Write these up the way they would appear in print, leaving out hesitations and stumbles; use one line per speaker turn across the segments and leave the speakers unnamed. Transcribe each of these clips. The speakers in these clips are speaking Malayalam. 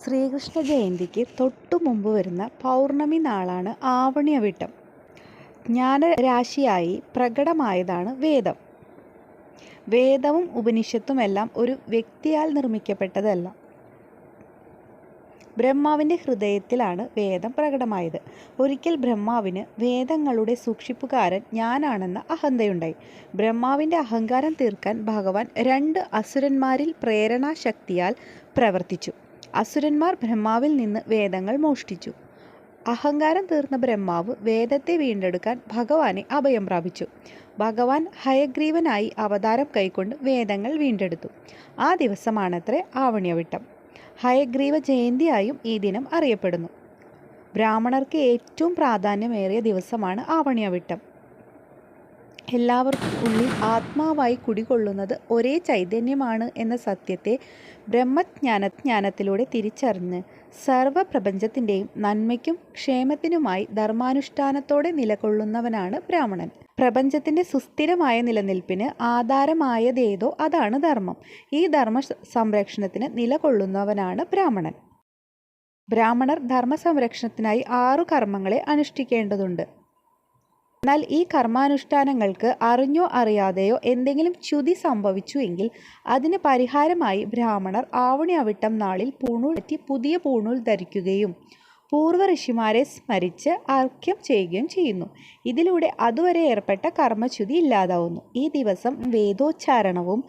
ശ്രീകൃഷ്ണ ജയന്തിക്ക് തൊട്ടു മുമ്പ് വരുന്ന പൗർണമി നാളാണ് ആവണ്യവിട്ടം. ജ്ഞാനരാശിയായി പ്രകടമായതാണ് വേദം. വേദവും ഉപനിഷത്തുമെല്ലാം ഒരു വ്യക്തിയാൽ നിർമ്മിക്കപ്പെട്ടതല്ല. ബ്രഹ്മാവിൻ്റെ ഹൃദയത്തിലാണ് വേദം പ്രകടമായത്. ഒരിക്കൽ ബ്രഹ്മാവിന് വേദങ്ങളുടെ സൂക്ഷിപ്പുകാരൻ ഞാനാണെന്ന അഹന്തയുണ്ടായി. ബ്രഹ്മാവിൻ്റെ അഹങ്കാരം തീർക്കാൻ ഭഗവാൻ 2 അസുരന്മാരിൽ പ്രേരണാശക്തിയാൽ പ്രവർത്തിച്ചു. അസുരന്മാർ ബ്രഹ്മാവിൽ നിന്ന് വേദങ്ങൾ മോഷ്ടിച്ചു. അഹങ്കാരം തീർന്ന ബ്രഹ്മാവ് വേദത്തെ വീണ്ടെടുക്കാൻ ഭഗവാനെ അഭയം പ്രാപിച്ചു. ഭഗവാൻ ഹയഗ്രീവനായി അവതാരം കൈക്കൊണ്ട് വേദങ്ങൾ വീണ്ടെടുത്തു. ആ ദിവസമാണത്രേ ആവണ്യവിട്ടം. ഹയഗ്രീവ ജയന്തിയായും ഈ ദിനം അറിയപ്പെടുന്നു. ബ്രാഹ്മണർക്ക് ഏറ്റവും പ്രാധാന്യമേറിയ ദിവസമാണ് ആവണ്യവിട്ടം. എല്ലാവർക്കും ഉള്ളിൽ ആത്മാവായി കുടികൊള്ളുന്നത് ഒരേ ചൈതന്യമാണ് എന്ന സത്യത്തെ ബ്രഹ്മജ്ഞാനത്തിലൂടെ തിരിച്ചറിഞ്ഞ് സർവപ്രപഞ്ചത്തിൻ്റെയും നന്മയ്ക്കും ക്ഷേമത്തിനുമായി ധർമാനുഷ്ഠാനത്തോടെ നിലകൊള്ളുന്നവനാണ് ബ്രാഹ്മണൻ. പ്രപഞ്ചത്തിൻ്റെ സുസ്ഥിരമായ നിലനിൽപ്പിന് ആധാരമായതേതോ അതാണ് ധർമ്മം. ഈ ധർമ്മ സംരക്ഷണത്തിന് നിലകൊള്ളുന്നവനാണ് ബ്രാഹ്മണൻ. ബ്രാഹ്മണർ ധർമ്മ സംരക്ഷണത്തിനായി 6 കർമ്മങ്ങളെ അനുഷ്ഠിക്കേണ്ടതുണ്ട്. എന്നാൽ ഈ കർമാനുഷ്ഠാനങ്ങൾക്ക് അറിഞ്ഞോ അറിയാതെയോ എന്തെങ്കിലും ച്യുതി സംഭവിച്ചു എങ്കിൽ അതിന് പരിഹാരമായി ബ്രാഹ്മണർ ആവണ്യവിട്ടം നാളിൽ പൂണൂൽ മാറ്റി പുതിയ പൂണൂൽ ധരിക്കുകയും പൂർവ്വ ഋഷിമാരെ സ്മരിച്ച് അർഘ്യം ചെയ്യുകയും ചെയ്യുന്നു. ഇതിലൂടെ അതുവരെ ഏർപ്പെട്ട കർമ്മച്യുതി ഇല്ലാതാവുന്നു. ഈ ദിവസം വേദോച്ചാരണവും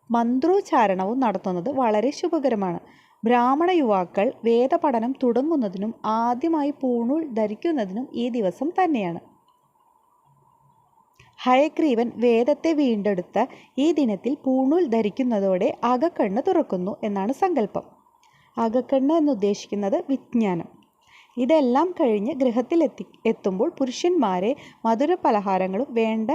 മന്ത്രോച്ചാരണവും നടത്തുന്നത് വളരെ ശുഭകരമാണ്. ബ്രാഹ്മണ യുവാക്കൾ വേദപഠനം തുടങ്ങുന്നതിനും ആദ്യമായി പൂണൂൽ ധരിക്കുന്നതിനും ഈ ദിവസം തന്നെയാണ്. ഹയഗ്രീവൻ വേദത്തെ വീണ്ടെടുത്ത ഈ ദിനത്തിൽ പൂണൂൽ ധരിക്കുന്നതോടെ അകക്കണ്ണ് തുറക്കുന്നു എന്നാണ് സങ്കല്പം. അകക്കണ്ണ് എന്നുദ്ദേശിക്കുന്നത് വിജ്ഞാനം. ഇതെല്ലാം കഴിഞ്ഞ് ഗൃഹത്തിൽ എത്തുമ്പോൾ പുരുഷന്മാരെ മധുര പലഹാരങ്ങളും വേണ്ട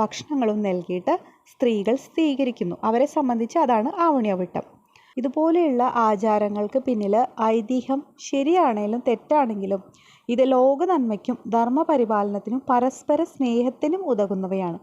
ഭക്ഷണങ്ങളും നൽകിയിട്ട് സ്ത്രീകൾ സ്വീകരിക്കുന്നു. അവരെ സംബന്ധിച്ച് അതാണ് ആവണ്യവിട്ടം. ഇതുപോലെയുള്ള ആചാരങ്ങൾക്ക് പിന്നിൽ ഐതിഹ്യം ശരിയാണെങ്കിലും തെറ്റാണെങ്കിലും ഇത് ലോക നന്മയ്ക്കും ധർമ്മപരിപാലനത്തിനും പരസ്പര സ്നേഹത്തിനും ഉതകുന്നവയാണ്.